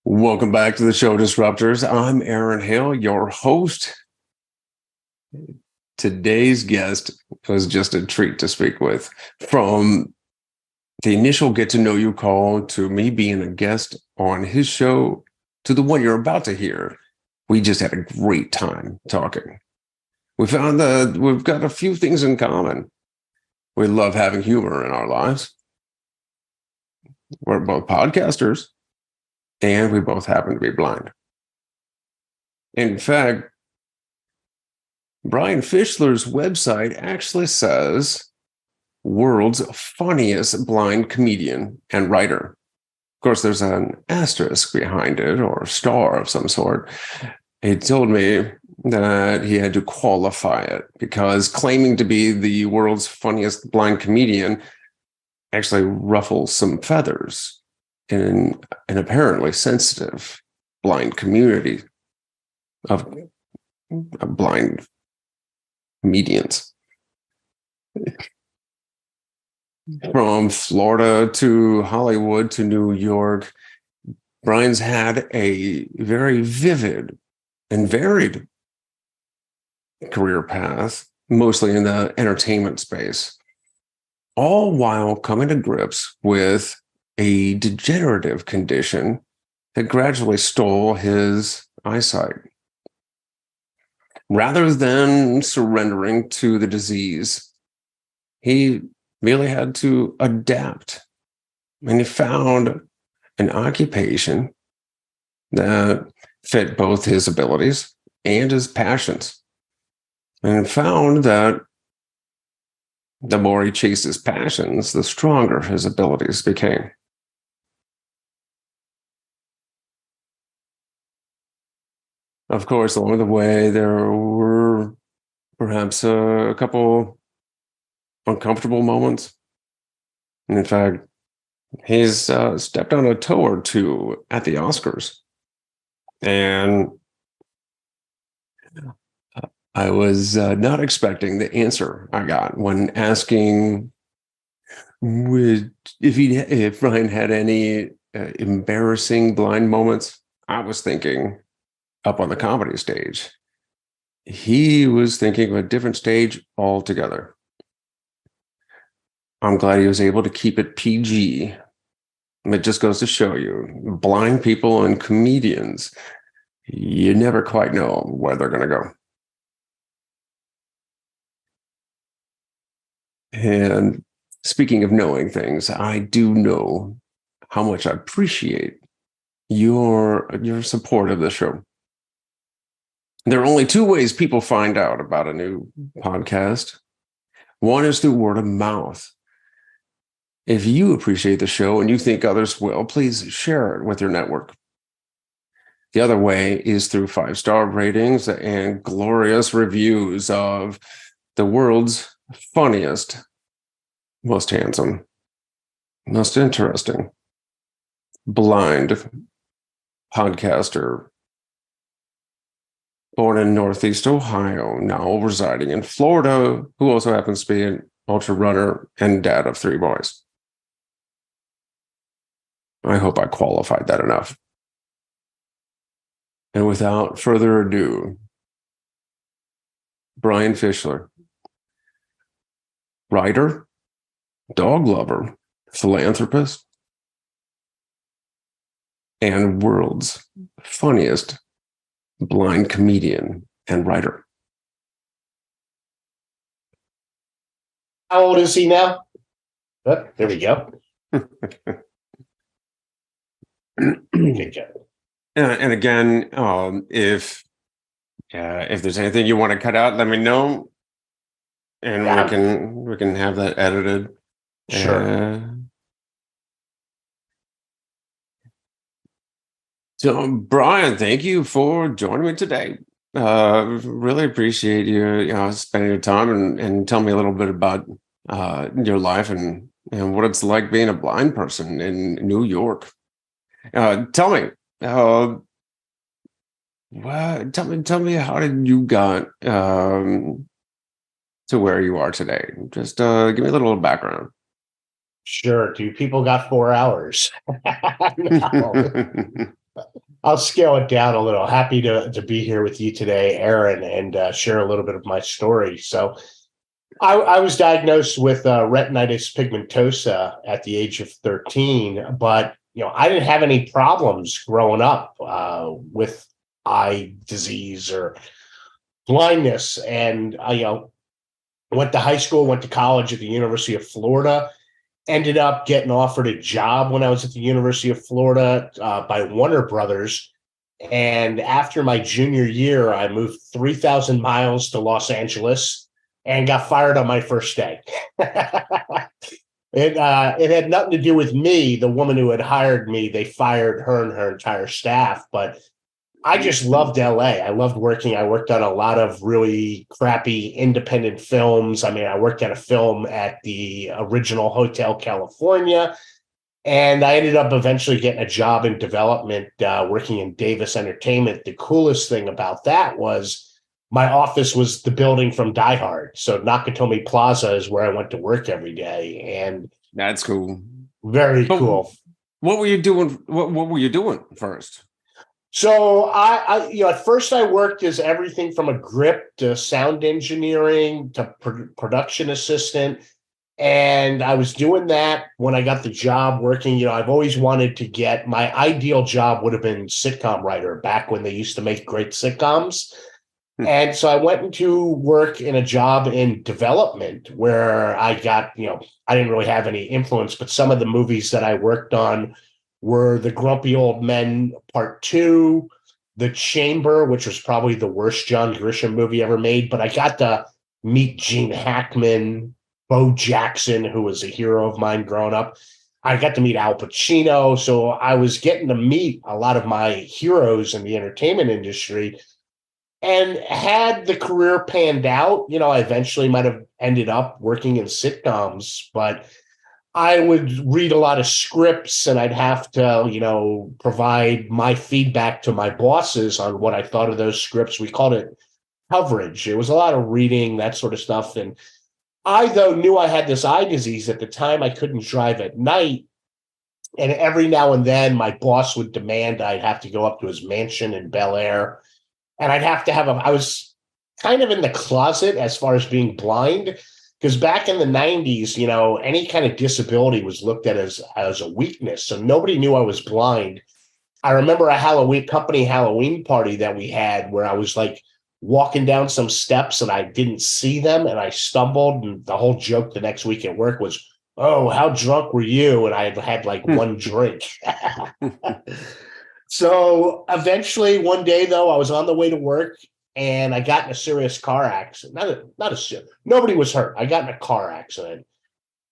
Welcome back to the show, Disruptors. I'm Aaron Hale, your host. Today's guest was just a treat to speak with. From the initial get to know you call to me being a guest on his show to the one you're about to hear, we just had a great time talking. We found that we've got a few things in common. We love having humor in our lives. We're both podcasters. And we both happen to be blind. In fact, Brian Fischler's website actually says world's funniest blind comedian and writer. Of course, there's an asterisk behind it or a star of some sort. He told me that he had to qualify it because claiming to be the world's funniest blind comedian actually ruffles some feathers in an apparently sensitive blind community of blind comedians. From Florida to Hollywood to New York, Brian's had a very vivid and varied career path, mostly in the entertainment space, all while coming to grips with a degenerative condition that gradually stole his eyesight. Rather than surrendering to the disease, he merely had to adapt. And he found an occupation that fit both his abilities and his passions. And found that the more he chased his passions, the stronger his abilities became. Of course, along the way, there were perhaps a couple uncomfortable moments. And in fact, he's stepped on a toe or two at the Oscars. And I was not expecting the answer I got when asking if Brian had any embarrassing blind moments. I was thinking up on the comedy stage. He was thinking of a different stage altogether. I'm glad he was able to keep it PG. It just goes to show you, blind people and comedians, you never quite know where they're going to go. And speaking of knowing things, I do know how much I appreciate your support of the show. There are only two ways people find out about a new podcast. One is through word of mouth. If you appreciate the show and you think others will, please share it with your network. The other way is through 5-star ratings and glorious reviews of the world's funniest, most handsome, most interesting, blind podcaster, born in Northeast Ohio, now residing in Florida, who also happens to be an ultra runner and dad of 3 boys. I hope I qualified that enough. And without further ado, Brian Fischler, writer, dog lover, philanthropist, and world's funniest blind comedian and writer. How old is he now? Oh, there we go. And again, if there's anything you want to cut out, let me know, and we can have that edited. Sure. So, Brian, thank you for joining me today. Really appreciate you spending your time and tell me a little bit about your life and what it's like being a blind person in New York. Tell me, tell me, how did you got to where you are today? Just give me a little background. Sure. Do people got 4 hours? No. I'll scale it down a little. Happy to be here with you today, Aaron, and share a little bit of my story. So I was diagnosed with retinitis pigmentosa at the age of 13, but I didn't have any problems growing up with eye disease or blindness. And went to high school, went to college at the University of Florida, ended up getting offered a job when I was at the University of Florida by Warner Brothers. And after my junior year, I moved 3,000 miles to Los Angeles and got fired on my first day. It had nothing to do with me. The woman who had hired me, they fired her and her entire staff. But I just loved LA. I loved working. I worked on a lot of really crappy independent films. I mean, I worked at a film at the original Hotel California, and I ended up eventually getting a job in development working in Davis Entertainment. The coolest thing about that was my office was the building from Die Hard. So Nakatomi Plaza is where I went to work every day. And That's cool. very But cool. what were you doing? What were you doing first? So I at first I worked as everything from a grip to sound engineering to production assistant. And I was doing that when I got the job working. I've always wanted to get, my ideal job would have been sitcom writer back when they used to make great sitcoms. And so I went into work in a job in development where I got, I didn't really have any influence, but some of the movies that I worked on were The Grumpy Old Men Part 2, The Chamber, which was probably the worst John Grisham movie ever made. But I got to meet Gene Hackman, Bo Jackson, who was a hero of mine growing up. I got to meet Al Pacino. So I was getting to meet a lot of my heroes in the entertainment industry. And had the career panned out, I eventually might have ended up working in sitcoms, but I would read a lot of scripts and I'd have to, provide my feedback to my bosses on what I thought of those scripts. We called it coverage. It was a lot of reading, that sort of stuff. And I, though, knew I had this eye disease at the time. I couldn't drive at night. And every now and then my boss would demand I'd have to go up to his mansion in Bel Air. And I'd have to I was kind of in the closet as far as being blind, because back in the 90s, any kind of disability was looked at as a weakness. So nobody knew I was blind. I remember a company Halloween party that we had where I was like walking down some steps and I didn't see them and I stumbled. And the whole joke the next week at work was, "Oh, how drunk were you?" And I had like one drink. So eventually one day, though, I was on the way to work and I got in a serious car accident. Nobody was hurt. I got in a car accident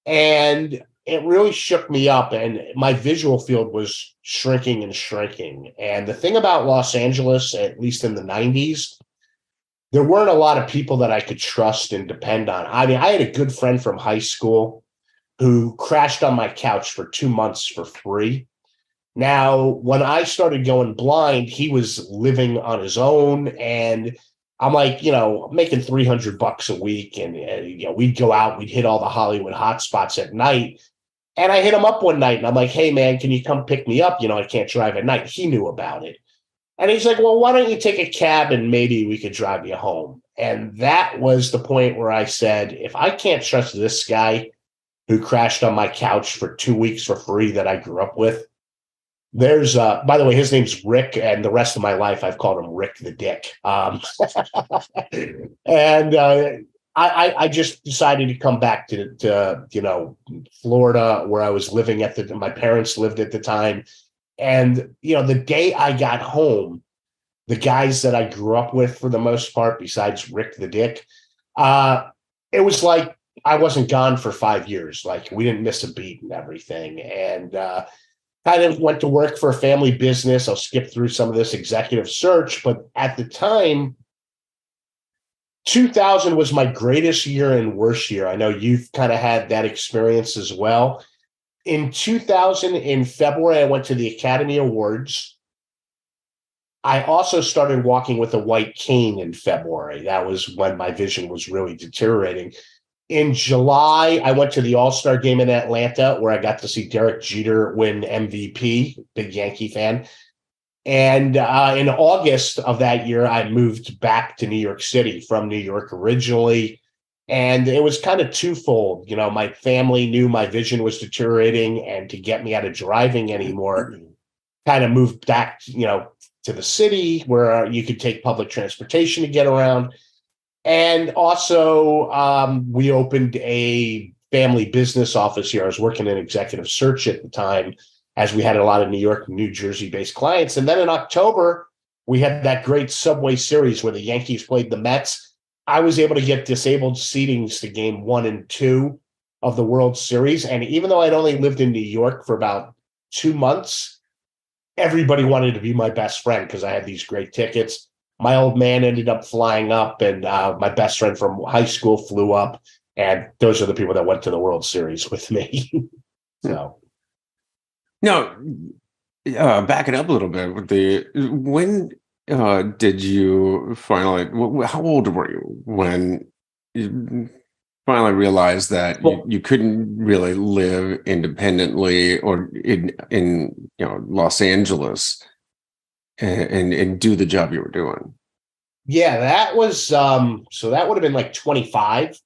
and it really shook me up and my visual field was shrinking and shrinking. And the thing about Los Angeles, at least in the 90s, there weren't a lot of people that I could trust and depend on. I mean, I had a good friend from high school who crashed on my couch for 2 months for free. Now, when I started going blind, he was living on his own, and I'm like, making $300 a week, and we'd go out, we'd hit all the Hollywood hotspots at night, and I hit him up one night, and I'm like, "Hey, man, can you come pick me up? I can't drive at night." He knew about it, and he's like, "Well, why don't you take a cab and maybe we could drive you home?" And that was the point where I said, if I can't trust this guy who crashed on my couch for 2 weeks for free that I grew up with. There's, by the way, his name's Rick, and the rest of my life I've called him Rick the Dick. And I just decided to come back to Florida, where I was living my parents lived at the time. And the day I got home, the guys that I grew up with, for the most part, besides Rick the Dick, it was like I wasn't gone for 5 years. Like we didn't miss a beat and everything. And kind of went to work for a family business. I'll skip through some of this executive search, but at the time, 2000 was my greatest year and worst year. I know you've kind of had that experience as well. In 2000, in February, I went to the Academy Awards. I also started walking with a white cane in February. That was when my vision was really deteriorating. In July, I went to the All-Star game in Atlanta where I got to see Derek Jeter win MVP, big Yankee fan. And in August of that year, I moved back to New York City from New York originally. And it was kind of twofold. You know, my family knew my vision was deteriorating, and to get me out of driving anymore, kind of moved back, to the city where you could take public transportation to get around. And also, we opened a family business office here. I was working in executive search at the time, as we had a lot of New York, New Jersey-based clients. And then in October, we had that great Subway Series where the Yankees played the Mets. I was able to get disabled seatings to game 1 and 2 of the World Series. And even though I'd only lived in New York for about 2 months, everybody wanted to be my best friend because I had these great tickets. My old man ended up flying up, and my best friend from high school flew up. And those are the people that went to the World Series with me. So. Now, back it up a little bit. When did you finally? How old were you when you finally realized that you couldn't really live independently or in Los Angeles and do the job you were doing? Yeah, that was so that would have been like 25.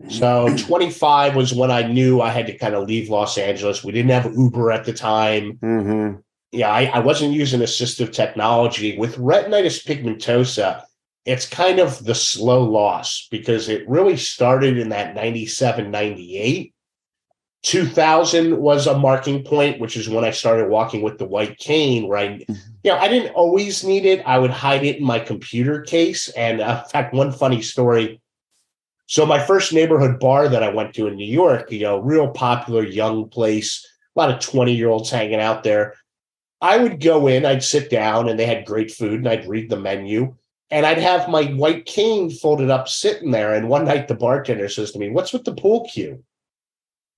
So 25 was when I knew I had to kind of leave Los Angeles. We didn't have Uber at the time. Mm-hmm. Yeah, I wasn't using assistive technology. With retinitis pigmentosa, it's kind of the slow loss because it really started in that 97, 98. 2000 was a marking point, which is when I started walking with the white cane, right? I didn't always need it. I would hide it in my computer case. And in fact, one funny story. So my first neighborhood bar that I went to in New York, real popular young place, a lot of 20-year-olds hanging out there. I would go in, I'd sit down, and they had great food, and I'd read the menu, and I'd have my white cane folded up sitting there. And one night the bartender says to me, "What's with the pool cue?"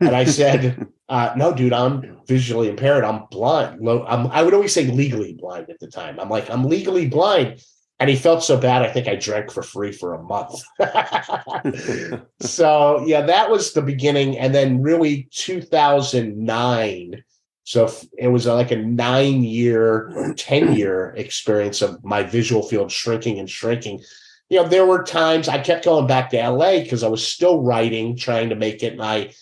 And I said, "No, dude, I'm visually impaired. I'm blind." I would always say legally blind at the time. I'm like, "I'm legally blind." And he felt so bad, I think I drank for free for a month. So, yeah, that was the beginning. And then really 2009. So it was like a 9-year or 10-year experience of my visual field shrinking and shrinking. There were times I kept going back to LA because I was still writing, trying to make it. And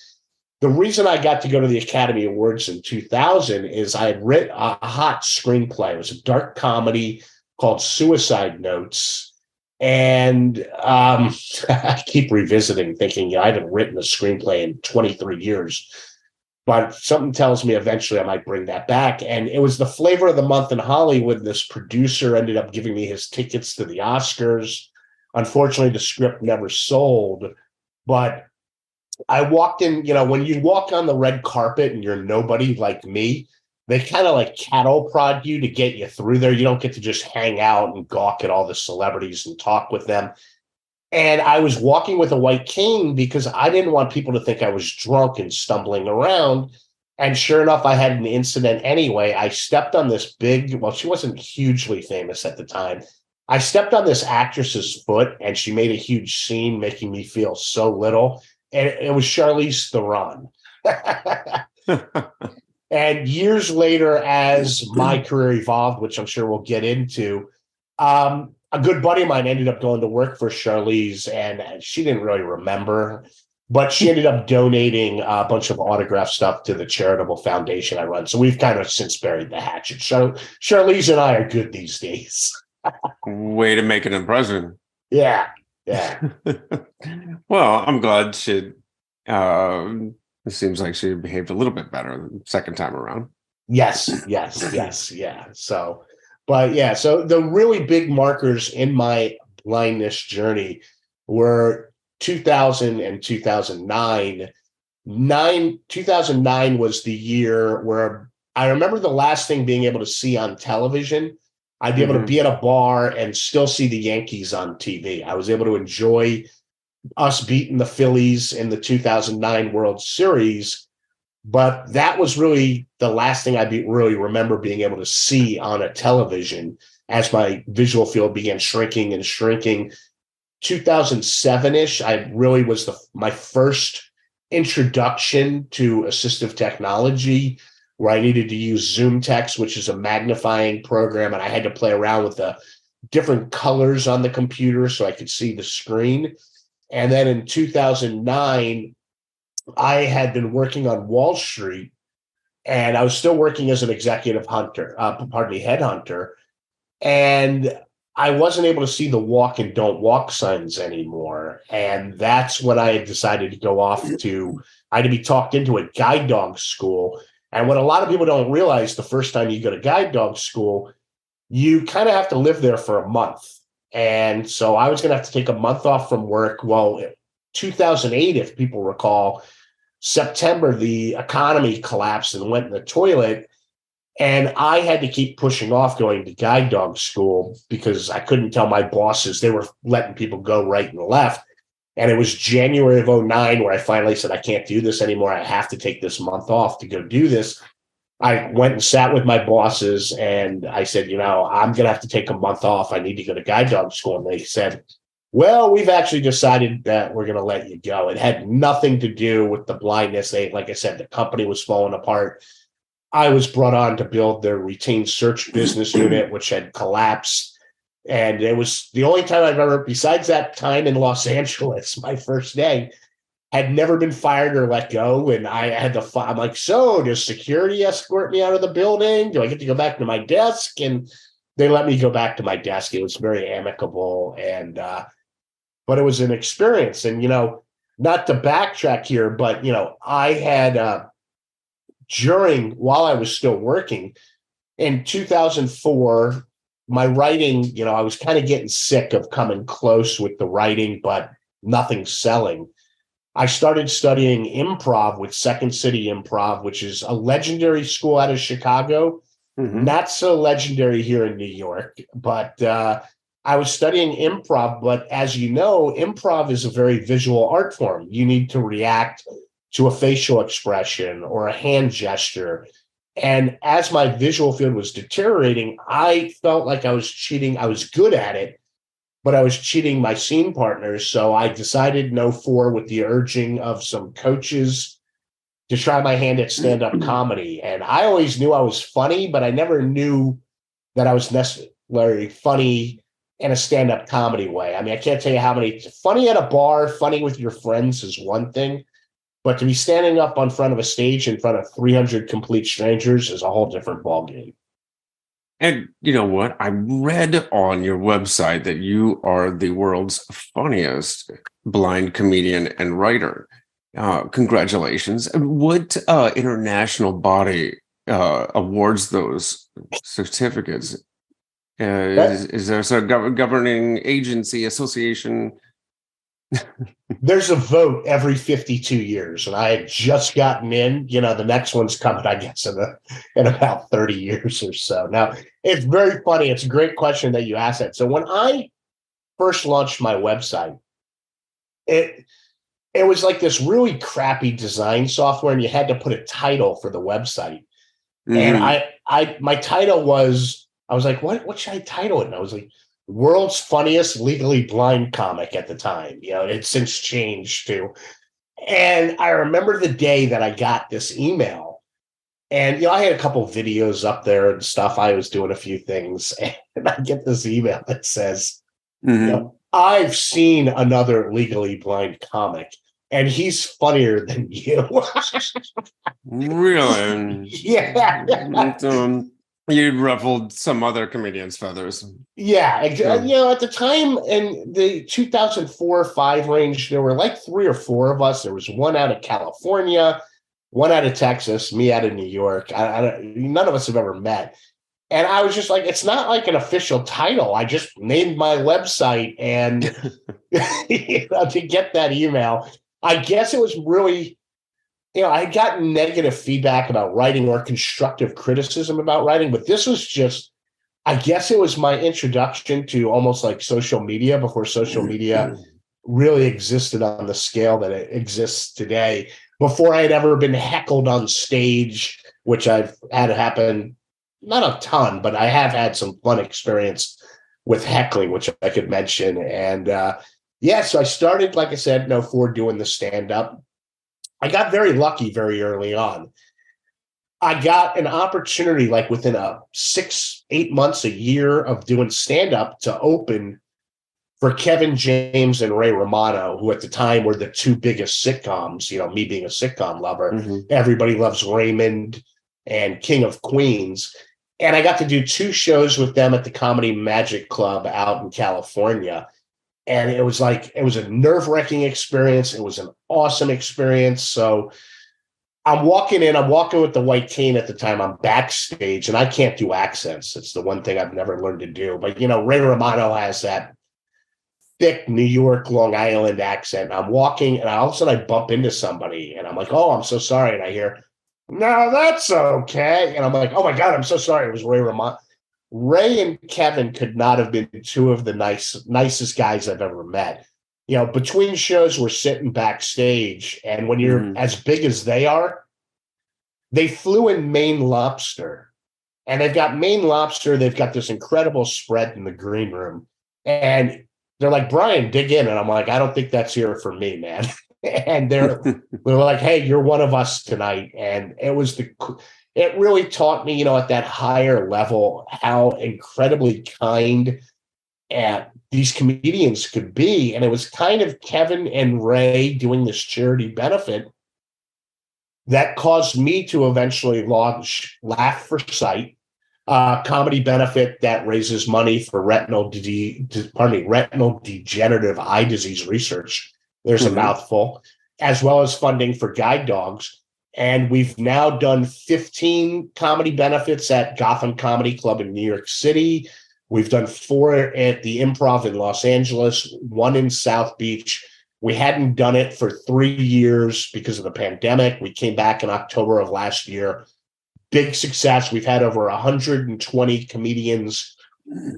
the reason I got to go to the Academy Awards in 2000 is I had written a hot screenplay. It was a dark comedy called Suicide Notes. And I keep revisiting, thinking I haven't written a screenplay in 23 years. But something tells me eventually I might bring that back. And it was the flavor of the month in Hollywood. This producer ended up giving me his tickets to the Oscars. Unfortunately, the script never sold. But I walked in, when you walk on the red carpet and you're nobody like me, they kind of like cattle prod you to get you through there. You don't get to just hang out and gawk at all the celebrities and talk with them. And I was walking with a white cane because I didn't want people to think I was drunk and stumbling around. And sure enough, I had an incident anyway. I stepped on this she wasn't hugely famous at the time. I stepped on this actress's foot and she made a huge scene, making me feel so little. And it was Charlize Theron. And years later, as my career evolved, which I'm sure we'll get into, a good buddy of mine ended up going to work for Charlize, and she didn't really remember, but she ended up donating a bunch of autograph stuff to the charitable foundation I run. So we've kind of since buried the hatchet. Charlize and I are good these days. Way to make an impression. Yeah. Well, I'm glad it seems like she behaved a little bit better the second time around. Yes. Yeah. So the really big markers in my blindness journey were 2000 and 2009. 2009 was the year where I remember the last thing being able to see on television. I'd be able to be at a bar and still see the Yankees on TV. I was able to enjoy us beating the Phillies in the 2009 World Series. But that was really the last thing I really remember being able to see on a television as my visual field began shrinking and shrinking. 2007-ish, I really was my first introduction to assistive technology. where I needed to use Zoom text, which is a magnifying program, and I had to play around with the different colors on the computer so I could see the screen. And then in 2009, I had been working on Wall Street, and I was still working as an executive headhunter. And I wasn't able to see the walk and don't walk signs anymore. And that's when I had decided to go off to, I had to be talked into a guide dog school. And what a lot of people don't realize, the first time you go to guide dog school, you kind of have to live there for a month. And so I was going to have to take a month off from work. Well, 2008, if people recall, September, the economy collapsed and went in the toilet. And I had to keep pushing off going to guide dog school because I couldn't tell my bosses. They were letting people go right and left. And it was January of 2009 where I finally said, I can't do this anymore. I have to take this month off to go do this. I went and sat with my bosses and I said, I'm going to have to take a month off. I need to go to guide dog school. And they said, well, we've actually decided that we're going to let you go. It had nothing to do with the blindness. Like I said, the company was falling apart. I was brought on to build their retained search business unit, which had collapsed. And it was the only time I've ever, besides that time in Los Angeles, my first day, had never been fired or let go. And I had to, I'm like, so does security escort me out of the building? Do I get to go back to my desk? And they let me go back to my desk. It was very amicable. And, but it was an experience. And, not to backtrack here, but, I had, while I was still working in 2004, my writing, I was kind of getting sick of coming close with the writing, but nothing selling. I started studying improv with Second City Improv, which is a legendary school out of Chicago. Not so legendary here in New York, but I was studying improv. But as you know, improv is a very visual art form. You need to react to a facial expression or a hand gesture. And as my visual field was deteriorating, I felt like I was cheating. I was good at it, but I was cheating my scene partners. So I decided in 2004 with the urging of some coaches to try my hand at stand-up comedy. And I always knew I was funny, but I never knew that I was necessarily funny in a stand-up comedy way. I mean, I can't tell you how many, funny at a bar, funny with your friends is one thing. But to be standing up in front of a stage in front of 300 complete strangers is a whole different ballgame. And you know what? I read on your website that you are the world's funniest blind comedian and writer. Congratulations. What international body awards those certificates? Is there a governing agency, association? There's a vote every 52 years, and I had just gotten in. The next one's coming, I guess, in about 30 years or so. Now, it's very funny. It's a great question that you asked that. So when I first launched my website, it was like this really crappy design software, and you had to put a title for the website. And my title was, I was like, what should I title it? And I was like, world's funniest legally blind comic at the time. It's since changed too. And I remember the day that I got this email, and I had a couple of videos up there and stuff. I was doing a few things, and I get this email that says, I've seen another legally blind comic, and he's funnier than you. Really? Yeah. You ruffled some other comedians' feathers. Yeah. At the time in the 2004-05 range, there were like 3 or 4 of us. There was one out of California, one out of Texas, me out of New York. None of us have ever met. And I was just like, it's not like an official title. I just named my website and to get that email. I guess it was really, I had gotten negative feedback about writing or constructive criticism about writing, but this was just, I guess it was my introduction to almost like social media before social media really existed on the scale that it exists today. Before I had ever been heckled on stage, which I've had happen, not a ton, but I have had some fun experience with heckling, which I could mention. And so I started, like I said, in 2004 doing the stand-up. I got very lucky very early on. I got an opportunity like within a 6, 8 months, a year of doing stand-up to open for Kevin James and Ray Romano, who at the time were the two biggest sitcoms, me being a sitcom lover. Mm-hmm. Everybody Loves Raymond and King of Queens. And I got to do 2 shows with them at the Comedy Magic Club out in California. And it was a nerve-wracking experience. It was an awesome experience. So I'm walking with the white cane at the time. I'm backstage and I can't do accents. It's the one thing I've never learned to do. But, Ray Romano has that thick New York, Long Island accent. I'm walking and all of a sudden I bump into somebody and I'm like, oh, I'm so sorry. And I hear, no, that's okay. And I'm like, oh my God, I'm so sorry. It was Ray Romano. Ray and Kevin could not have been two of the nicest guys I've ever met. Between shows, we're sitting backstage, and when you're as big as they are, they flew in Maine lobster, and they've got Maine lobster. They've got this incredible spread in the green room, and they're like, Brian, dig in. And I'm like, I don't think that's here for me, man. And they're like, hey, you're one of us tonight. And it really taught me, at that higher level, how incredibly kind these comedians could be. And it was kind of Kevin and Ray doing this charity benefit that caused me to eventually launch Laugh for Sight, comedy benefit that raises money for retinal degenerative eye disease research. There's a mouthful, as well as funding for guide dogs. And we've now done 15 comedy benefits at Gotham Comedy Club in New York City. We've done 4 at the Improv in Los Angeles, 1 in South Beach. We hadn't done it for 3 years because of the pandemic. We came back in October of last year. Big success. We've had over 120 comedians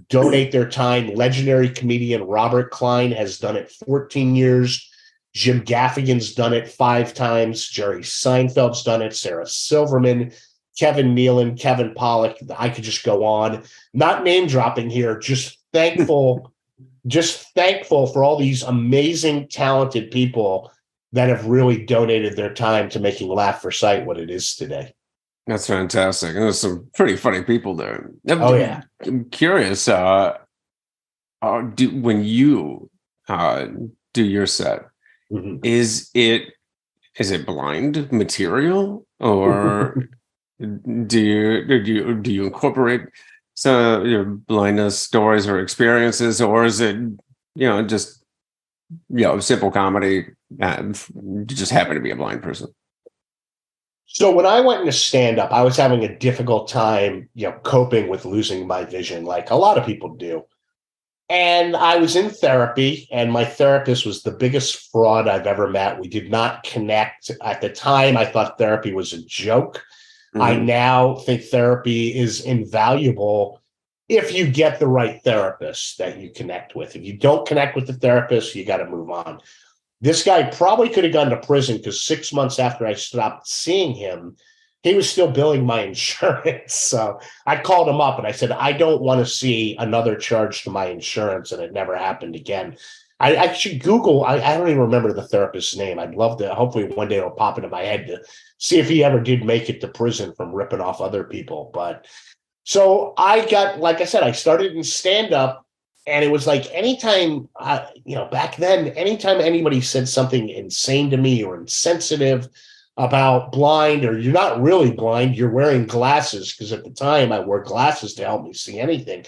donate their time. Legendary comedian Robert Klein has done it 14 years. Jim Gaffigan's done it 5 times. Jerry Seinfeld's done it. Sarah Silverman, Kevin Nealon, Kevin Pollak. I could just go on. Not name dropping here. Just thankful for all these amazing, talented people that have really donated their time to making Laugh for Sight what it is today. That's fantastic. And there's some pretty funny people there. Oh yeah. I'm curious. When you do your set, is it blind material, or do you incorporate some your blindness stories or experiences, or is it just simple comedy and you just happen to be a blind person? So when I went into stand-up, I was having a difficult time, coping with losing my vision, like a lot of people do. And I was in therapy, and my therapist was the biggest fraud I've ever met. We did not connect. At the time, I thought therapy was a joke. I now think therapy is invaluable if you get the right therapist that you connect with. If you don't connect with the therapist, you got to move on. This guy probably could have gone to prison because 6 months after I stopped seeing him, he was still billing my insurance. So I called him up and I said, I don't want to see another charge to my insurance. And it never happened again. I should Google. I don't even remember the therapist's name. I'd love to. Hopefully one day it'll pop into my head to see if he ever did make it to prison from ripping off other people. But so I got, like I said, I started in stand-up. And it was like anytime, back then, anytime anybody said something insane to me or insensitive about blind, or you're not really blind, you're wearing glasses, because at the time I wore glasses to help me see anything.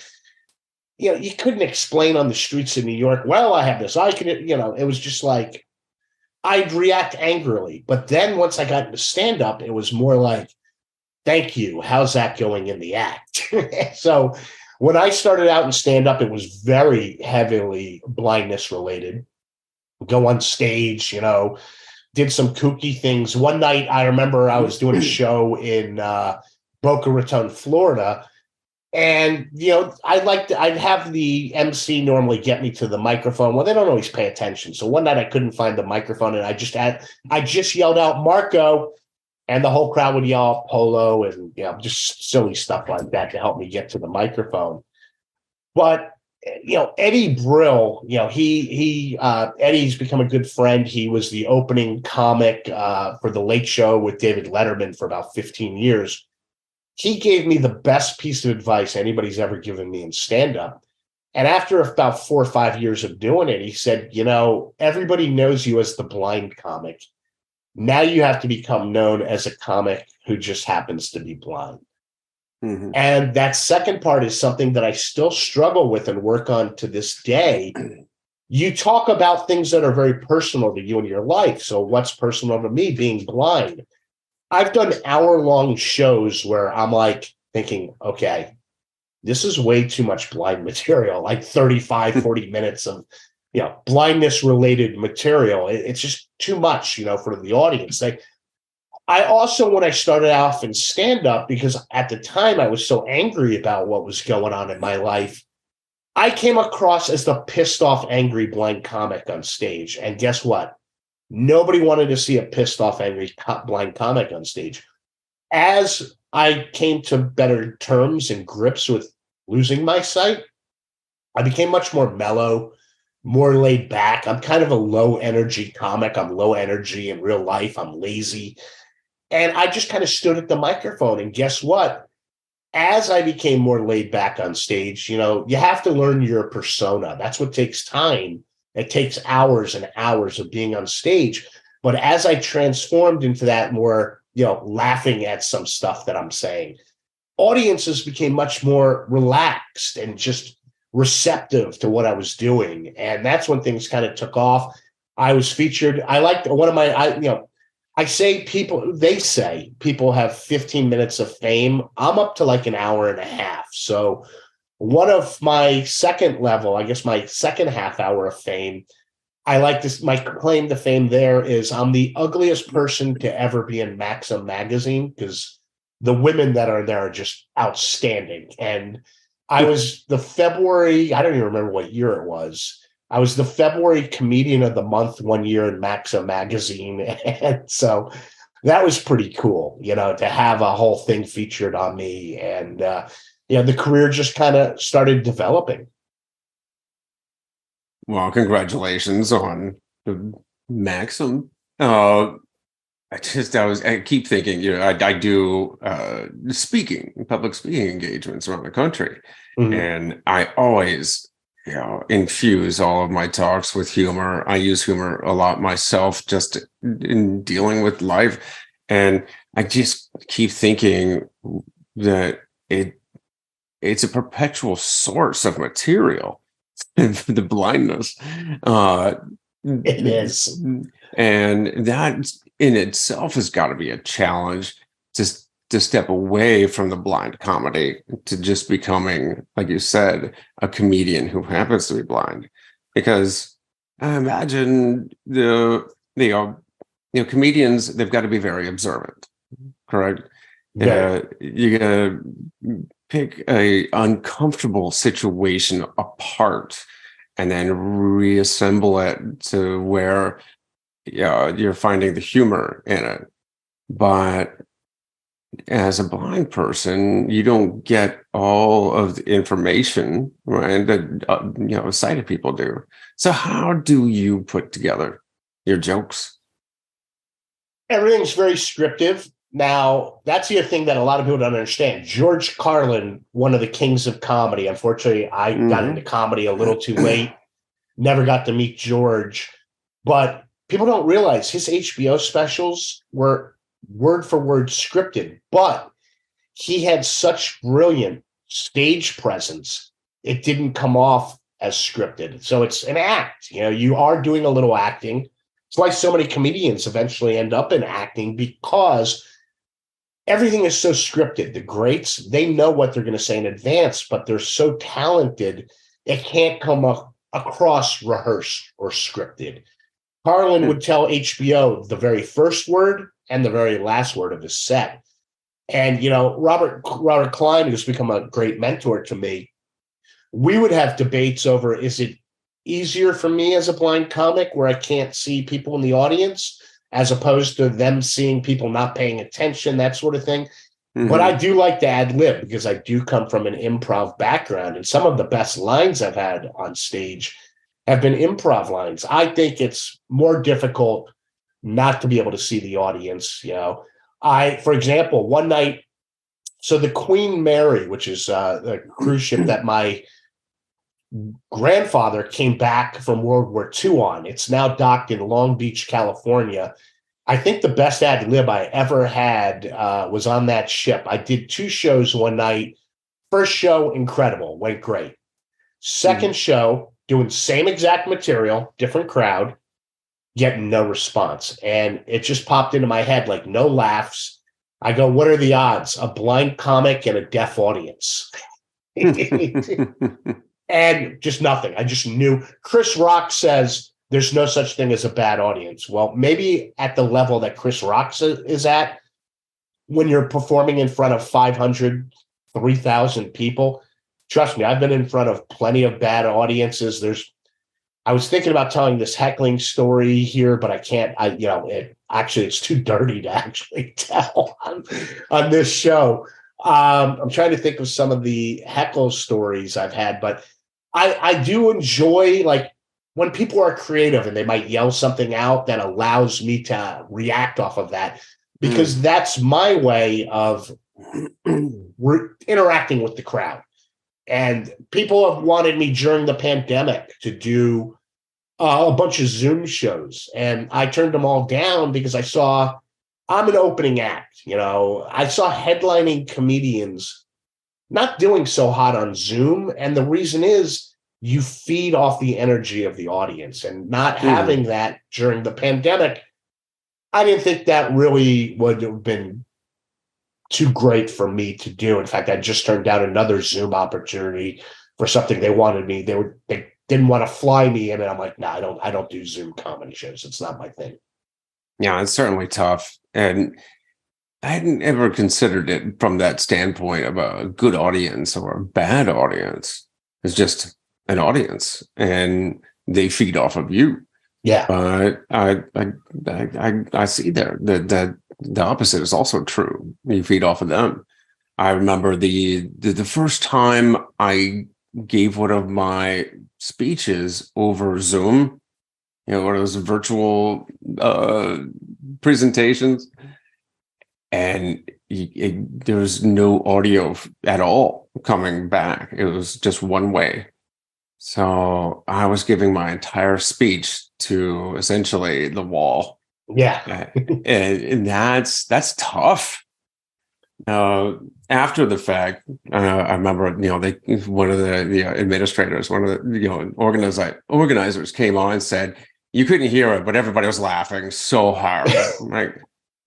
You couldn't explain on the streets of New York, well, I have this, I can, it was just like, I'd react angrily. But then once I got into stand-up, it was more like, thank you, how's that going in the act? So when I started out in stand-up, it was very heavily blindness related. Go on stage, did some kooky things. One night, I remember I was doing a show in Boca Raton, Florida. And, I'd have the MC normally get me to the microphone. Well, they don't always pay attention. So one night I couldn't find the microphone, and I just yelled out, Marco. And the whole crowd would yell Polo and just silly stuff like that to help me get to the microphone. But Eddie Brill, Eddie's become a good friend. He was the opening comic for the Late Show with David Letterman for about 15 years. He gave me the best piece of advice anybody's ever given me in stand-up. And after about 4 or 5 years of doing it, he said, everybody knows you as the blind comic. Now you have to become known as a comic who just happens to be blind. Mm-hmm. And that second part is something that I still struggle with and work on to this day. You talk about things that are very personal to you in your life. So what's personal to me? Being blind. I've done hour-long shows where I'm like thinking, okay, this is way too much blind material, like 35, 40 minutes of, blindness related material. It's just too much, for the audience. Like, I also, when I started off in stand-up, because at the time I was so angry about what was going on in my life, I came across as the pissed off, angry blind comic on stage. And guess what? Nobody wanted to see a pissed off, angry blind comic on stage. As I came to better terms and grips with losing my sight, I became much more mellow, more laid back. I'm kind of a low energy comic. I'm low energy in real life. I'm lazy. And I just kind of stood at the microphone. And guess what? As I became more laid back on stage, you have to learn your persona. That's what takes time. It takes hours and hours of being on stage. But as I transformed into that more, laughing at some stuff that I'm saying, audiences became much more relaxed and just receptive to what I was doing. And that's when things kind of took off. I was featured. I liked one of my, they say people have 15 minutes of fame. I'm up to like an hour and a half. So one of my second level, I guess my second half hour of fame, I like this. My claim to fame there is I'm the ugliest person to ever be in Maxim magazine, because the women that are there are just outstanding. And I was the February, I don't even remember what year it was. I was the February comedian of the month one year in Maxim magazine. And so that was pretty cool, to have a whole thing featured on me. And, the career just kind of started developing. Well, congratulations on the Maxim. I keep thinking, I do public speaking engagements around the country. Mm-hmm. And I always, infuse all of my talks with humor. I use humor a lot myself, just in dealing with life. And I just keep thinking that it's a perpetual source of material, the blindness. It is. And that in itself has got to be a challenge to step away from the blind comedy to just becoming, like you said, a comedian who happens to be blind. Because I imagine comedians, they've got to be very observant, correct? Yeah. You gotta pick a uncomfortable situation apart and then reassemble it to where you're finding the humor in it. But as a blind person, you don't get all of the information, right, that sighted people do. So how do you put together your jokes? Everything's very scriptive. Now, that's the thing that a lot of people don't understand. George Carlin, one of the kings of comedy. Unfortunately, I got into comedy a little too late. Never got to meet George. But people don't realize his HBO specials were word for word scripted, but he had such brilliant stage presence, it didn't come off as scripted. So it's an act. You are doing a little acting. It's why so many comedians eventually end up in acting, because everything is so scripted. The greats, they know what they're going to say in advance, but they're so talented, it can't come across rehearsed or scripted. Carlin would tell HBO the very first word and the very last word of his set. And, Robert Klein, who's become a great mentor to me, we would have debates over, is it easier for me as a blind comic where I can't see people in the audience, as opposed to them seeing people not paying attention, that sort of thing. But I do like to ad lib because I do come from an improv background, and some of the best lines I've had on stage have been improv lines. I think it's more difficult not to be able to see the audience. For example, one night, so the Queen Mary, which is the cruise ship that my grandfather came back from World War II on, it's now docked in Long Beach, California. I think the best ad lib I ever had was on that ship. I did 2 shows one night. First show, incredible, went great. Second show, doing same exact material, different crowd, getting no response. And it just popped into my head like no laughs. I go, what are the odds? A blind comic and a deaf audience. And just nothing. I just knew. Chris Rock says there's no such thing as a bad audience. Well, maybe at the level that Chris Rock is at, when you're performing in front of 500, 3,000 people, trust me, I've been in front of plenty of bad audiences. I was thinking about telling this heckling story here, but I can't. It's too dirty to actually tell on this show. I'm trying to think of some of the heckle stories I've had, but I do enjoy, like, when people are creative and they might yell something out that allows me to react off of that, because that's my way of interacting with the crowd. And people have wanted me during the pandemic to do a bunch of Zoom shows, and I turned them all down because I saw I'm an opening act. I saw headlining comedians not doing so hot on Zoom. And the reason is you feed off the energy of the audience, and not having that during the pandemic, I didn't think that really would have been too great for me to do. In fact, I just turned down another Zoom opportunity for something they wanted me. They didn't want to fly me in, and I'm like, no, I don't do Zoom comedy shows. It's not my thing. Yeah, it's certainly tough. And I hadn't ever considered it from that standpoint of a good audience or a bad audience. It's just an audience, and they feed off of you. Yeah. But I see there that the opposite is also true. You feed off of them. I remember the first time I gave one of my speeches over Zoom, one of those virtual presentations, and there was no audio at all coming back. It was just one way. So I was giving my entire speech to essentially the wall. Yeah. and that's tough. After the fact, I remember, one of the administrators, one of the organizers came on and said, you couldn't hear it, but everybody was laughing so hard. Like,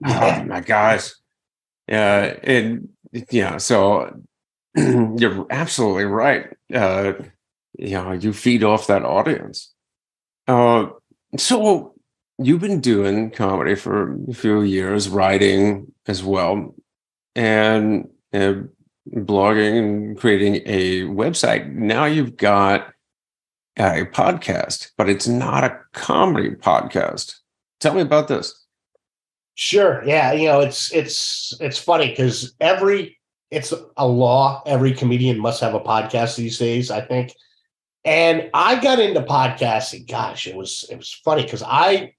oh my gosh. So you're absolutely right. You feed off that audience. So you've been doing comedy for a few years, writing as well, and blogging and creating a website. Now you've got a podcast, but it's not a comedy podcast. Tell me about this. Sure. Yeah. It's funny because it's a law. Every comedian must have a podcast these days, I think. And I got into podcasting. Gosh, it was funny because I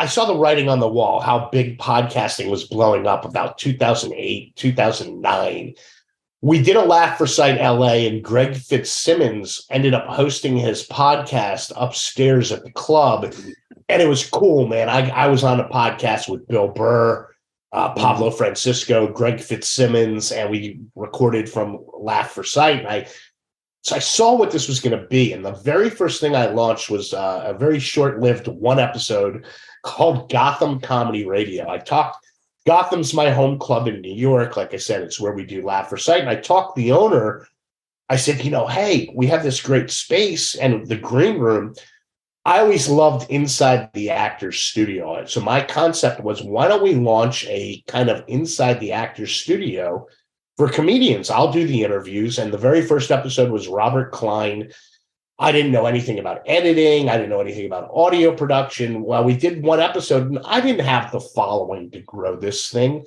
saw the writing on the wall, how big podcasting was blowing up about 2008, 2009. We did a Laugh for Sight LA, and Greg Fitzsimmons ended up hosting his podcast upstairs at the club. And it was cool, man. I was on a podcast with Bill Burr, Pablo Francisco, Greg Fitzsimmons, and we recorded from Laugh for Sight. So I saw what this was going to be. And the very first thing I launched was a very short-lived one episode called Gotham Comedy Radio. Gotham's my home club in New York. Like I said, it's where we do Laugh for Sight. And I talked the owner. I said, hey, we have this great space and the green room. I always loved inside the actor's studio. So my concept was, why don't we launch a kind of inside the actor's studio for comedians? I'll do the interviews. And the very first episode was Robert Klein. I didn't know anything about editing. I didn't know anything about audio production. Well, we did one episode, and I didn't have the following to grow this thing.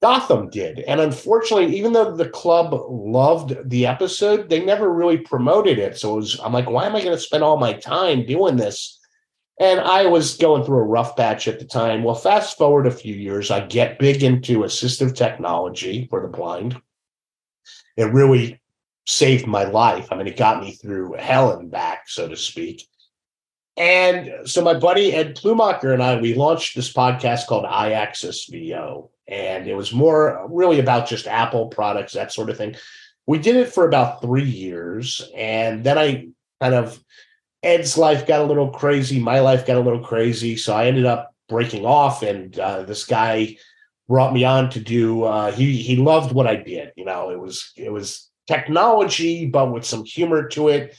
Gotham did. And unfortunately, even though the club loved the episode, they never really promoted it. So I'm like, why am I going to spend all my time doing this? And I was going through a rough patch at the time. Well, fast forward a few years, I get big into assistive technology for the blind. It really saved my life. I mean, it got me through hell and back, so to speak. And so my buddy Ed Plumacher and I, we launched this podcast called iAccess VO. And it was more really about just Apple products, that sort of thing. We did it for about 3 years. And then Ed's life got a little crazy. My life got a little crazy. So I ended up breaking off. And this guy brought me on to do, he loved what I did. It was technology, but with some humor to it.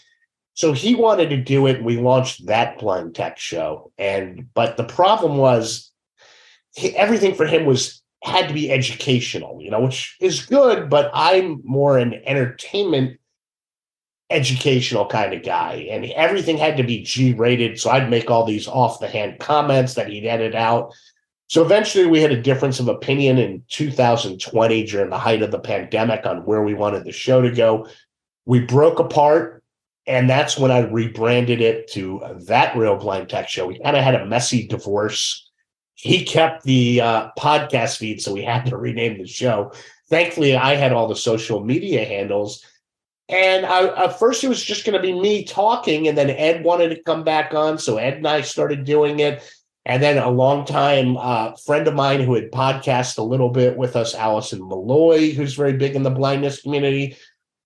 So he wanted to do it, and we launched that Blind Tech show. But the problem was everything for him had to be educational, which is good, but I'm more an entertainment educational kind of guy, and everything had to be G-rated. So I'd make all these off-the-hand comments that he'd edit out. So eventually we had a difference of opinion in 2020 during the height of the pandemic on where we wanted the show to go. We broke apart. And that's when I rebranded it to That Real Blind Tech Show. We kind of had a messy divorce. He kept the podcast feed, so we had to rename the show. Thankfully, I had all the social media handles. And at first, it was just going to be me talking, and then Ed wanted to come back on. So Ed and I started doing it. And then a longtime friend of mine who had podcasted a little bit with us, Allison Malloy, who's very big in the blindness community,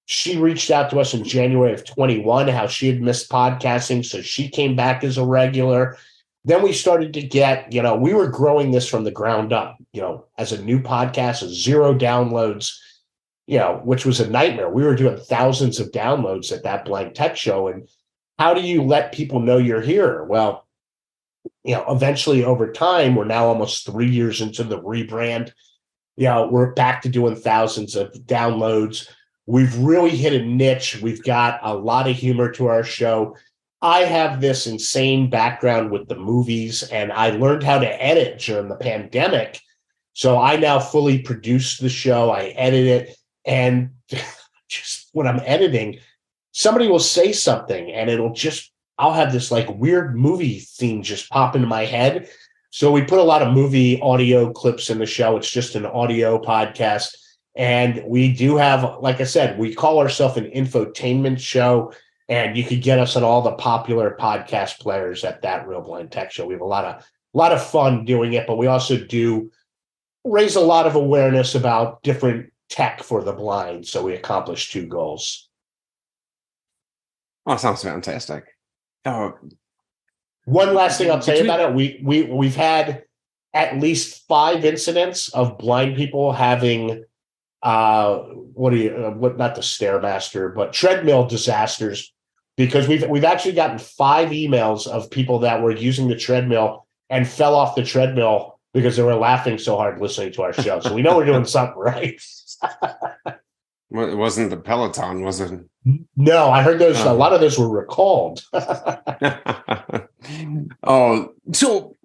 she reached out to us in January of 21, how she had missed podcasting. So she came back as a regular. Then we started to get, we were growing this from the ground up, as a new podcast, 0 downloads, which was a nightmare. We were doing thousands of downloads at that Blind Tech show. And how do you let people know you're here? Well, eventually over time, we're now almost 3 years into the rebrand. We're back to doing thousands of downloads. We've really hit a niche. We've got a lot of humor to our show. I have this insane background with the movies, and I learned how to edit during the pandemic. So I now fully produce the show. I edit it. And just when I'm editing, somebody will say something and I'll have this like weird movie theme just pop into my head. So we put a lot of movie audio clips in the show. It's just an audio podcast. And we do have, like I said, we call ourselves an infotainment show, and you could get us on all the popular podcast players at That Real Blind Tech Show. We have a lot of fun doing it, but we also do raise a lot of awareness about different tech for the blind. So we accomplish 2 goals. Oh, sounds fantastic. One last thing I'll tell you about it. We've had at least 5 incidents of blind people having not the Stairmaster, but treadmill disasters, because we've actually gotten 5 emails of people that were using the treadmill and fell off the treadmill because they were laughing so hard listening to our show. So we know we're doing something right. Well, it wasn't the Peloton, was it? No, I heard those. A lot of those were recalled. Oh, so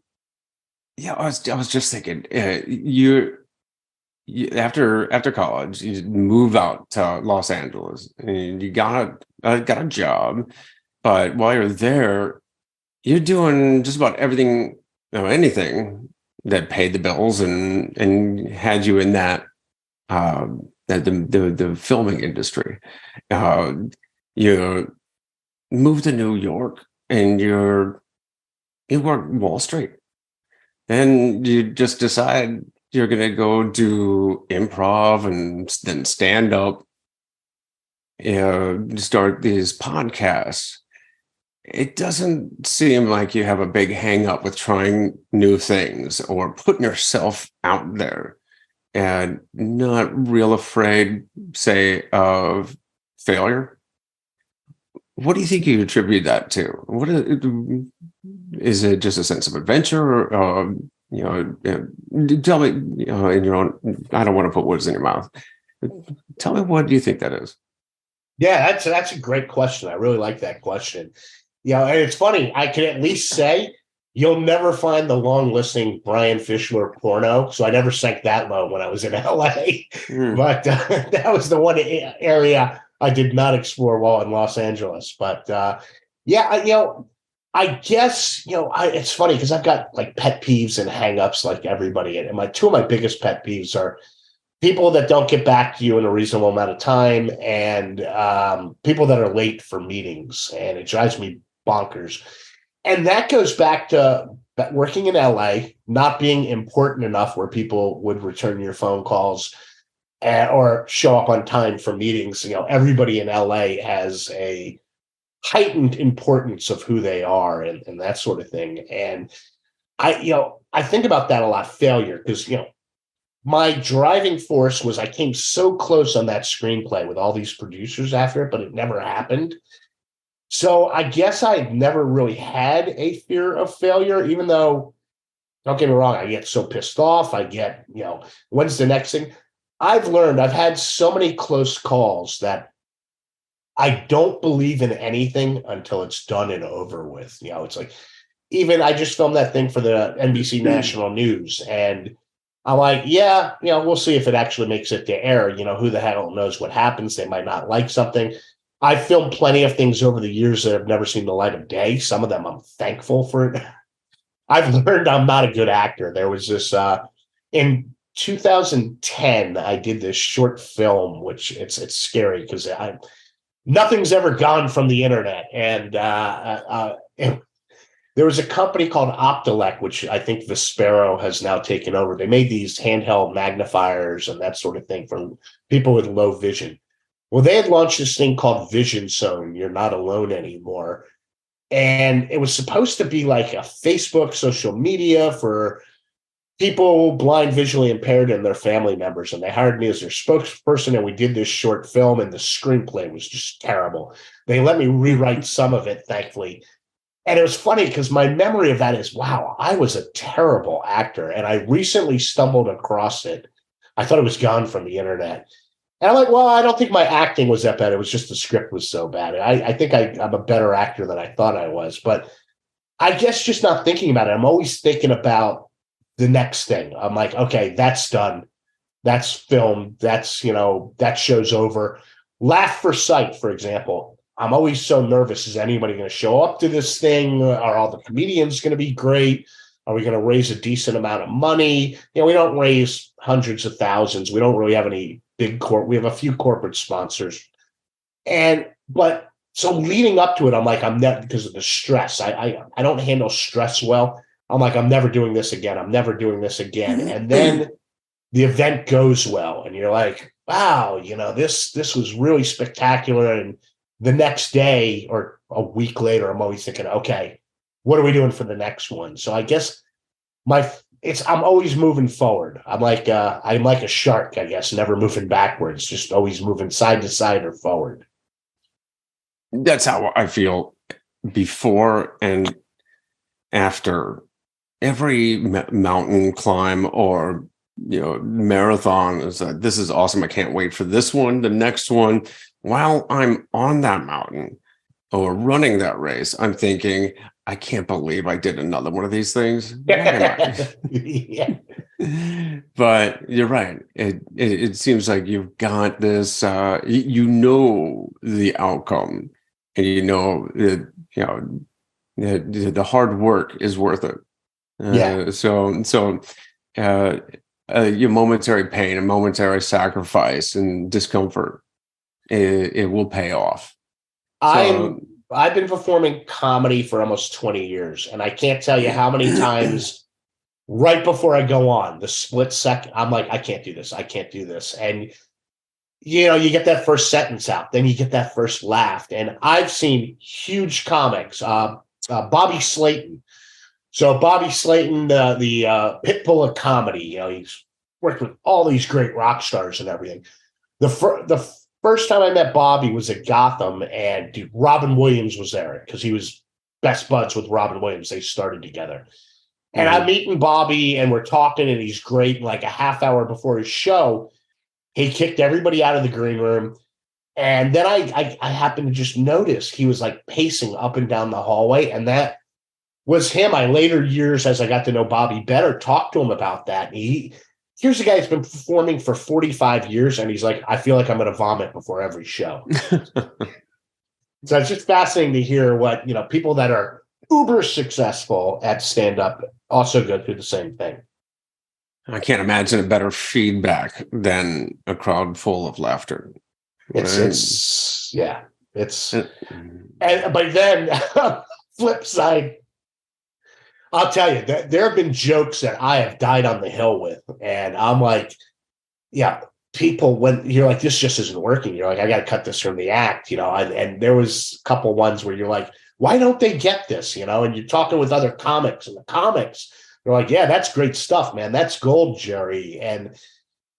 yeah, I was just thinking, after college, you move out to Los Angeles, and you got a job. But while you're there, you're doing just about everything, anything that paid the bills and had you in that the filming industry. You moved to New York, and you work Wall Street. Then you just decide you're going to go do improv and then stand up, start these podcasts. It doesn't seem like you have a big hang up with trying new things or putting yourself out there, and not real afraid, say, of failure. What do you think you attribute that to? Is it just a sense of adventure? Tell me, in your own, I don't want to put words in your mouth. Tell me, what do you think that is? Yeah, that's a great question. I really like that question. And it's funny. I can at least say You'll never find the long listing Brian Fischler porno. So I never sank that low when I was in LA. But that was the one area I did not explore while in Los Angeles. But I guess, it's funny because I've got like pet peeves and hangups like everybody. And two of my biggest pet peeves are people that don't get back to you in a reasonable amount of time, and people that are late for meetings. And it drives me bonkers. And that goes back to working in LA, not being important enough where people would return your phone calls or show up on time for meetings. Everybody in LA has a heightened importance of who they are and that sort of thing. And I think about that a lot, failure, because, my driving force was I came so close on that screenplay with all these producers after it, but it never happened. So I guess I never really had a fear of failure, even though, don't get me wrong, I get so pissed off. I get, when's the next thing? I've learned, I've had so many close calls that I don't believe in anything until it's done and over with. It's like, even I just filmed that thing for the NBC National News, and I'm like, yeah, we'll see if it actually makes it to air. Who the hell knows what happens? They might not like something. I've filmed plenty of things over the years that have never seen the light of day. Some of them I'm thankful for it. I've learned I'm not a good actor. There was this in 2010, I did this short film, which it's scary because nothing's ever gone from the internet. And there was a company called Optelec, which I think Vispero has now taken over. They made these handheld magnifiers and that sort of thing for people with low vision. Well, they had launched this thing called Vision Zone. You're not alone anymore. And it was supposed to be like a Facebook social media for people blind, visually impaired, and their family members. And they hired me as their spokesperson. And we did this short film, and the screenplay was just terrible. They let me rewrite some of it, thankfully. And it was funny because my memory of that is, wow, I was a terrible actor. And I recently stumbled across it. I thought it was gone from the internet. And I'm like, well, I don't think my acting was that bad. It was just the script was so bad. I think I'm a better actor than I thought I was. But I guess just not thinking about it. I'm always thinking about the next thing. I'm like, okay, that's done. That's filmed. That's, that show's over. Laugh for Sight, for example. I'm always so nervous. Is anybody going to show up to this thing? Are all the comedians going to be great? Are we going to raise a decent amount of money? We don't raise hundreds of thousands. We don't really have any big we have a few corporate sponsors. But so leading up to it, I'm like, I'm never, because of the stress. I don't handle stress well. I'm like, I'm never doing this again. I'm never doing this again. And then the event goes well. And you're like, wow, this was really spectacular. And the next day or a week later, I'm always thinking, okay, what are we doing for the next one? So I guess I'm always moving forward. I'm like a shark, I guess, never moving backwards, just always moving side to side or forward. That's how I feel before and after every mountain climb or marathon. Is this is awesome. I can't wait for this one, the next one. While I'm on that mountain or running that race, I'm thinking, I can't believe I did another one of these things. Yeah. But you're right. It seems like you've got this, the outcome, and the hard work is worth it. Your momentary pain and momentary sacrifice and discomfort, it will pay off. I've been performing comedy for almost 20 years, and I can't tell you how many times right before I go on, the split second, I'm like, I can't do this. I can't do this. And, you get that first sentence out, then you get that first laugh. And I've seen huge comics, Bobby Slayton. So Bobby Slayton, the pit bull of comedy, he's worked with all these great rock stars and everything. The first time I met Bobby was at Gotham, and Robin Williams was there because he was best buds with Robin Williams. They started together. And I'm meeting Bobby, and we're talking, and he's great. And like a half hour before his show, he kicked everybody out of the green room. And then I happened to just notice he was like pacing up and down the hallway, and that was him. I later years, as I got to know Bobby better, talked to him about that. Here's a guy who's been performing for 45 years, and he's like, I feel like I'm going to vomit before every show. So it's just fascinating to hear what, people that are uber successful at stand-up also go through the same thing. I can't imagine a better feedback than a crowd full of laughter. But then flip side, I'll tell you, there have been jokes that I have died on the hill with. And I'm like, yeah, people, when you're like, this just isn't working, you're like, I got to cut this from the act, and there was a couple ones where you're like, why don't they get this, and you're talking with other comics, and the comics, they're like, yeah, that's great stuff, man. That's gold, Jerry. And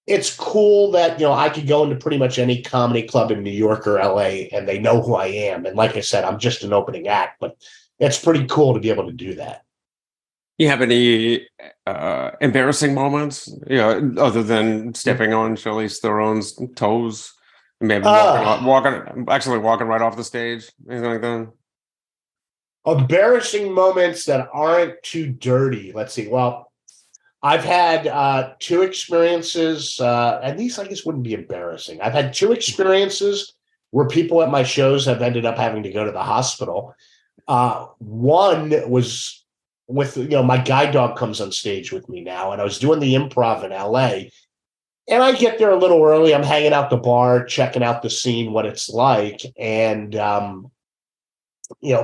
it's cool that, I could go into pretty much any comedy club in New York or LA and they know who I am. And like I said, I'm just an opening act, but it's pretty cool to be able to do that. You have any embarrassing moments, other than stepping on Charlize Theron's toes, maybe walking right off the stage, anything like that? Embarrassing moments that aren't too dirty. Let's see. Well, I've had 2 experiences, and these, I guess, wouldn't be embarrassing. I've had 2 experiences where people at my shows have ended up having to go to the hospital. One was with, my guide dog comes on stage with me now, and I was doing the Improv in LA, and I get there a little early. I'm hanging out the bar, checking out the scene, what it's like. And,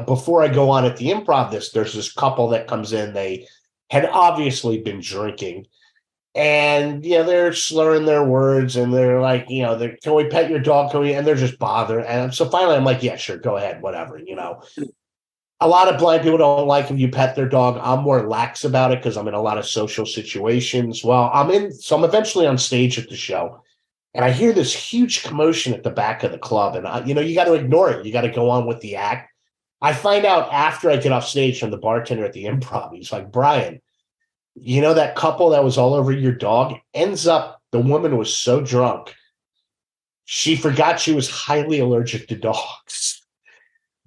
before I go on at the Improv, there's this couple that comes in. They had obviously been drinking, and, they're slurring their words, and they're like, can we pet your dog? And they're just bothering. And so finally I'm like, yeah, sure. Go ahead. Whatever, A lot of blind people don't like if you pet their dog. I'm more lax about it because I'm in a lot of social situations. Well, I'm eventually on stage at the show, and I hear this huge commotion at the back of the club, and you got to ignore it. You got to go on with the act. I find out after I get off stage from the bartender at the Improv. He's like, Brian, that couple that was all over your dog? Ends up, the woman was so drunk, she forgot she was highly allergic to dogs.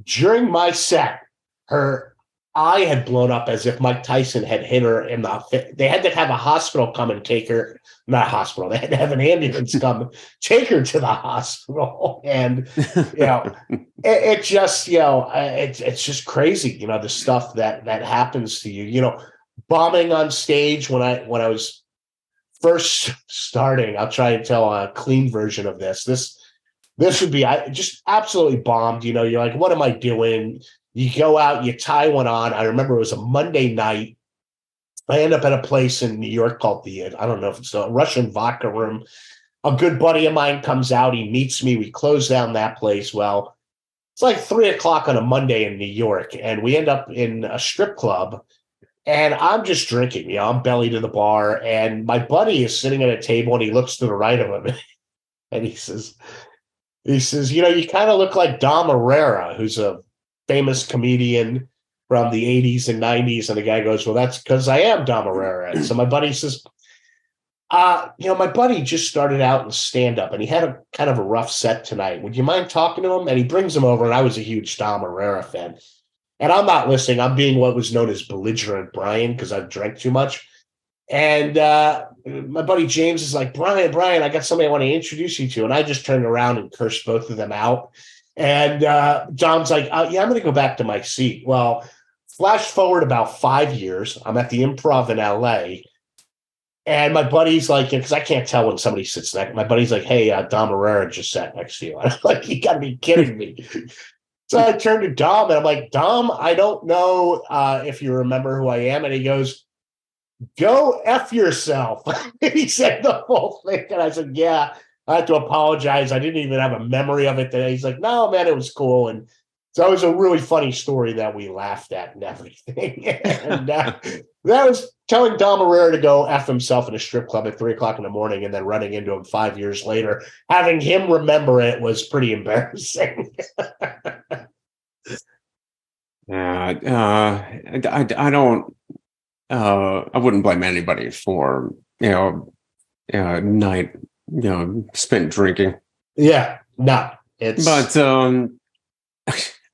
During my set, her eye had blown up as if Mike Tyson had hit her in the. They had to have a hospital come and take her. Not a hospital. They had to have an ambulance come take her to the hospital. And it just it's just crazy. The stuff that happens to you. Bombing on stage when I was first starting. I'll try to tell a clean version of this. This would be, I just absolutely bombed. You're like, what am I doing? You go out, you tie one on. I remember it was a Monday night. I end up at a place in New York called I don't know if it's the Russian Vodka Room. A good buddy of mine comes out. He meets me. We close down that place. Well, it's like 3:00 on a Monday in New York, and we end up in a strip club, and I'm just drinking. I'm belly to the bar, and my buddy is sitting at a table, and he looks to the right of him, and he says, you kind of look like Dom Herrera, who's a famous comedian from the 80s and 90s. And the guy goes, well, that's because I am Dom Herrera. And so my buddy says, my buddy just started out in stand-up, and he had a kind of a rough set tonight. Would you mind talking to him? And he brings him over, and I was a huge Dom Herrera fan. And I'm not listening. I'm being what was known as belligerent Brian because I've drank too much. And my buddy James is like, Brian, I got somebody I want to introduce you to. And I just turned around and cursed both of them out. And Dom's like, yeah, I'm going to go back to my seat. Well, flash forward about 5 years. I'm at the Improv in LA. And my buddy's like, because I can't tell when somebody sits next. My buddy's like, hey, Dom Herrera just sat next to you. I'm like, you got to be kidding me. So I turned to Dom, and I'm like, Dom, I don't know if you remember who I am. And he goes, go F yourself. He said the whole thing. And I said, yeah, I have to apologize. I didn't even have a memory of it today. He's like, no, man, it was cool. And so it was a really funny story that we laughed at and everything. And that was telling Dom Herrera to go F himself in a strip club at 3:00 in the morning and then running into him 5 years later. Having him remember it was pretty embarrassing. I don't. I wouldn't blame anybody for night spent drinking. Yeah, no, but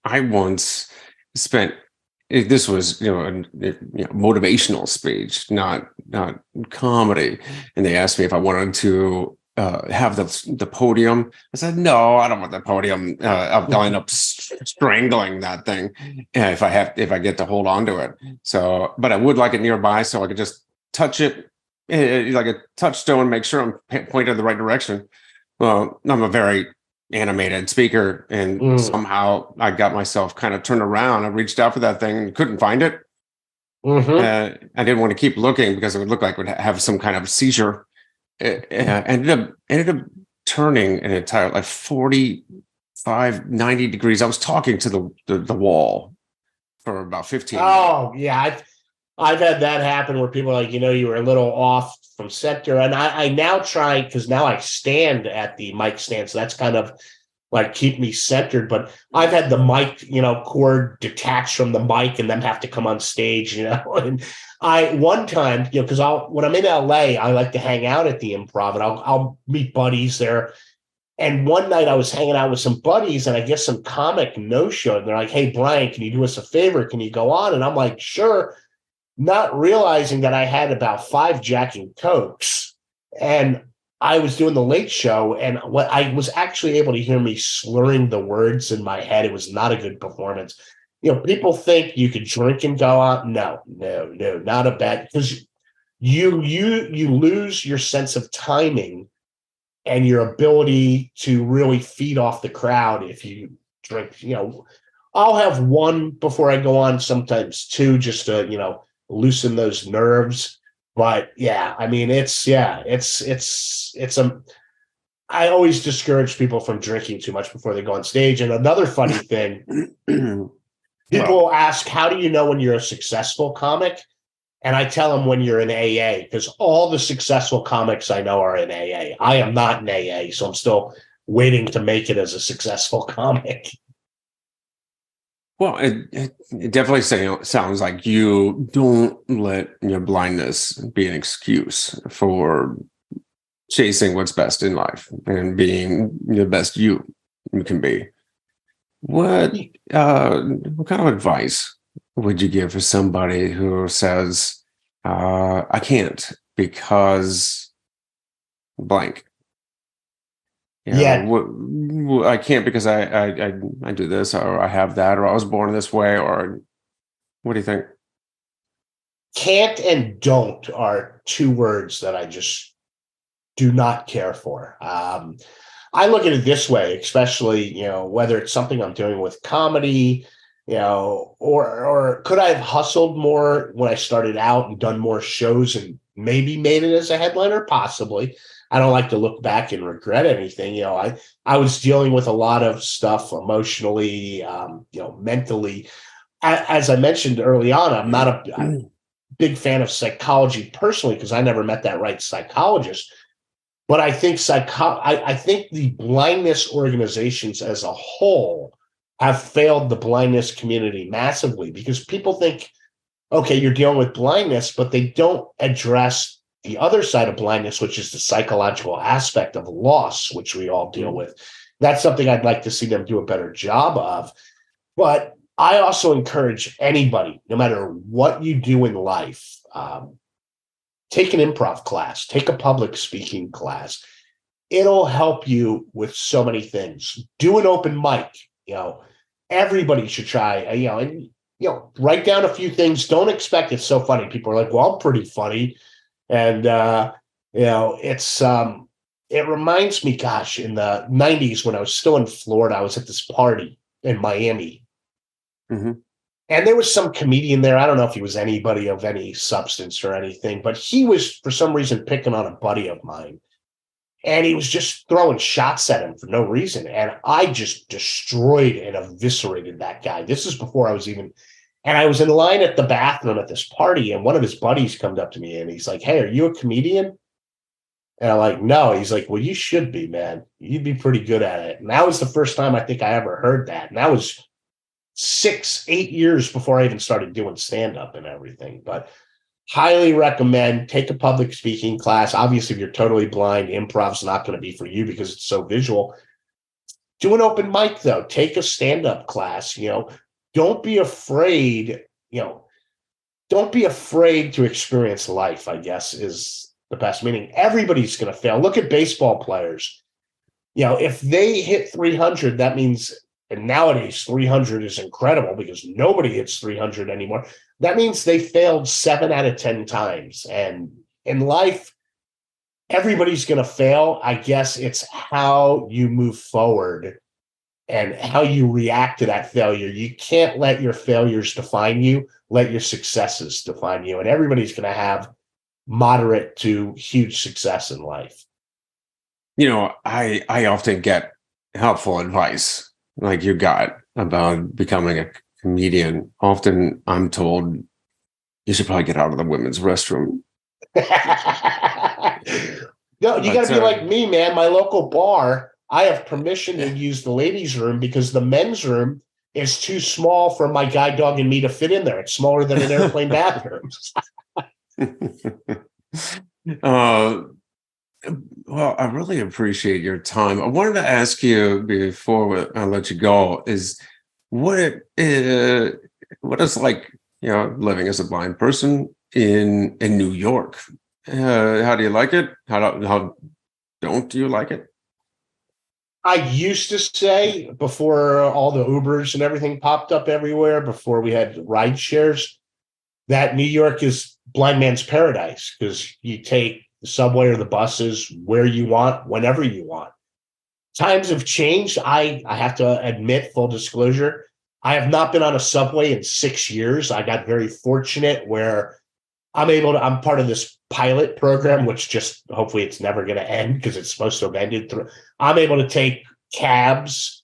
I once spent this was, motivational speech, not comedy. And they asked me if I wanted to have the podium. I said, no, I don't want the podium. I'll end up strangling that thing if I get to hold on to it. So, but I would like it nearby so I could just touch it like a touchstone, make sure I'm pointed in the right direction. Well, I'm a very animated speaker, and somehow I got myself kind of turned around. I reached out for that thing and couldn't find it. I didn't want to keep looking because it would look like it would have some kind of seizure. Ended up turning an entire like 45, 90 degrees. I was talking to the wall for about 15 minutes. Oh yeah, I've had that happen where people are like, you were a little off from center. And I now try, because now I stand at the mic stand. So that's kind of like keep me centered. But I've had the mic, cord detached from the mic and them have to come on stage, And one time, because when I'm in LA, I like to hang out at the Improv, and I'll meet buddies there. And one night I was hanging out with some buddies, and I guess some comic no-showed. And they're like, hey, Brian, can you do us a favor? Can you go on? And I'm like, sure. Not realizing that I had about 5 Jack and Cokes, and I was doing the late show, and what I was actually able to hear me slurring the words in my head. It was not a good performance. People think you could drink and go out. No, not a bad, because you lose your sense of timing and your ability to really feed off the crowd if you drink. I'll have one before I go on, sometimes 2, just to loosen those nerves. But yeah, I mean, I always discourage people from drinking too much before they go on stage. And another funny thing, people ask, how do you know when you're a successful comic? And I tell them when you're in AA, because all the successful comics I know are in AA. I am not in AA, so I'm still waiting to make it as a successful comic. Well, it definitely sounds like you don't let your blindness be an excuse for chasing what's best in life and being the best you can be. What kind of advice would you give for somebody who says, I can't because blank? I can't because I do this, or I have that, or I was born this way, or what do you think? Can't and don't are 2 words that I just do not care for. I look at it this way, especially, whether it's something I'm doing with comedy, or could I have hustled more when I started out and done more shows and maybe made it as a headliner? Possibly. I don't like to look back and regret anything. I was dealing with a lot of stuff emotionally, mentally. As I mentioned early on, I'm not a big fan of psychology personally, because I never met that right psychologist. But I think I think the blindness organizations as a whole have failed the blindness community massively, because people think, okay, you're dealing with blindness, but they don't address the other side of blindness, which is the psychological aspect of loss, which we all deal with. That's something I'd like to see them do a better job of. But I also encourage anybody, no matter what you do in life, take an improv class, take a public speaking class. It'll help you with so many things. Do an open mic. Everybody should try, and write down a few things. Don't expect it's so funny. People are like, well, I'm pretty funny. And, it reminds me, gosh, in the 90s when I was still in Florida, I was at this party in Miami. And there was some comedian there. I don't know if he was anybody of any substance or anything, but he was, for some reason, picking on a buddy of mine. And he was just throwing shots at him for no reason. And I just destroyed and eviscerated that guy. This is before I was even... And I was in line at the bathroom at this party, and one of his buddies comes up to me and he's like, hey, are you a comedian? And I'm like, no. He's like, well, you should be, man. You'd be pretty good at it. And that was the first time I think I ever heard that. And that was 6-8 years before I even started doing stand-up and everything. But highly recommend, take a public speaking class. Obviously, if you're totally blind, improv's not going to be for you because it's so visual. Do an open mic, though. Take a stand-up class, Don't be afraid don't be afraid to experience life, I guess, is the best. Meaning everybody's going to fail. Look at baseball players. If they hit 300, that means, and nowadays 300 is incredible because nobody hits 300 anymore. That means they failed 7 out of 10 times. And in life, everybody's going to fail. I guess it's how you move forward and how you react to that failure. You can't let your failures define you. Let your successes define you. And everybody's going to have moderate to huge success in life. I often get helpful advice like you got about becoming a comedian. Often I'm told you should probably get out of the women's restroom. No, you got to be like me, man. My local bar, I have permission to use the ladies' room because the men's room is too small for my guide dog and me to fit in there. It's smaller than an airplane bathroom. Well, I really appreciate your time. I wanted to ask you before I let you go is what it's like, living as a blind person in New York. How do you like it? How don't you like it? I used to say before all the Ubers and everything popped up everywhere, before we had ride shares, that New York is blind man's paradise because you take the subway or the buses where you want, whenever you want. Times have changed. I have to admit, full disclosure, I have not been on a subway in 6 years. I got very fortunate where I'm part of this pilot program, which just hopefully it's never going to end because it's supposed to have ended. I'm able to take cabs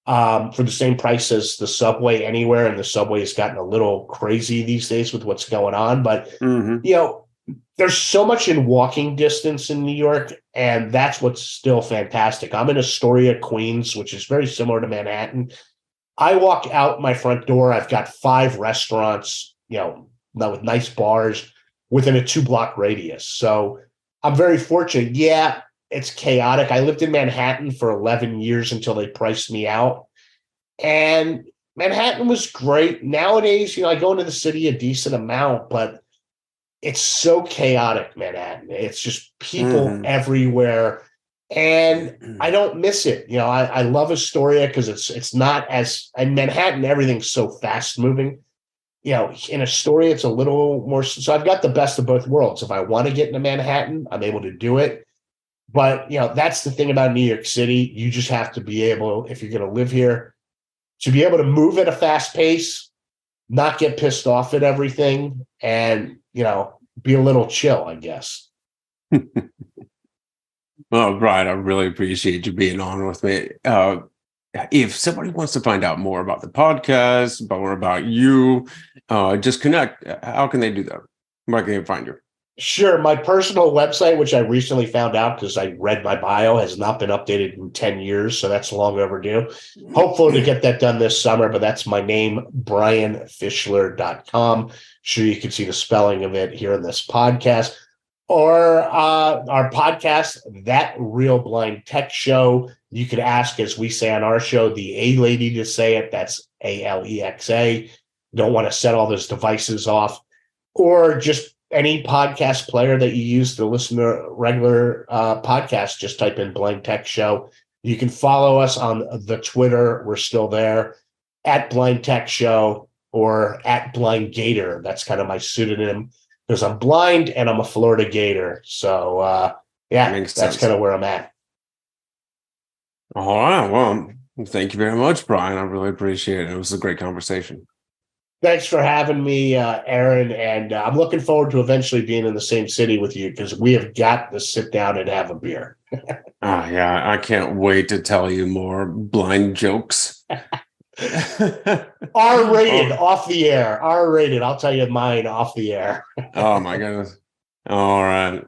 for the same price as the subway anywhere. And the subway has gotten a little crazy these days with what's going on. But, there's so much in walking distance in New York, and that's what's still fantastic. I'm in Astoria, Queens, which is very similar to Manhattan. I walk out my front door. I've got 5 restaurants, with nice bars within a 2-block radius. So I'm very fortunate. Yeah, it's chaotic. I lived in Manhattan for 11 years until they priced me out. And Manhattan was great. Nowadays, I go into the city a decent amount, but it's so chaotic, Manhattan. It's just people everywhere. And I don't miss it. I love Astoria because it's not as, in Manhattan, everything's so fast moving. In Astoria, it's a little more. So I've got the best of both worlds. If I want to get into Manhattan, I'm able to do it. But, that's the thing about New York City. You just have to be able, if you're going to live here, to be able to move at a fast pace, not get pissed off at everything, and, be a little chill, I guess. Well, Brian, I really appreciate you being on with me. If somebody wants to find out more about the podcast, more about you, just connect. How can they do that? Where can they find you? Sure. My personal website, which I recently found out because I read my bio, has not been updated in 10 years. So that's long overdue. Hopefully to get that done this summer, but that's my name, brianfischler.com. Sure, you can see the spelling of it here in this podcast. Or our podcast, That Real Blind Tech Show. You could ask, as we say on our show, the A lady to say it. That's Alexa. Don't want to set all those devices off. Or just any podcast player that you use to listen to regular podcasts, just type in Blind Tech Show. You can follow us on the Twitter. We're still there, at Blind Tech Show or at Blind Gator. That's kind of my pseudonym because I'm blind and I'm a Florida Gator. So, that's kind of where I'm at. All right. Well, thank you very much, Brian. I really appreciate it. It was a great conversation. Thanks for having me, Aaron. And I'm looking forward to eventually being in the same city with you because we have got to sit down and have a beer. Yeah, I can't wait to tell you more blind jokes. R-rated, off the air. R-rated. I'll tell you mine off the air. Oh, my goodness. All right.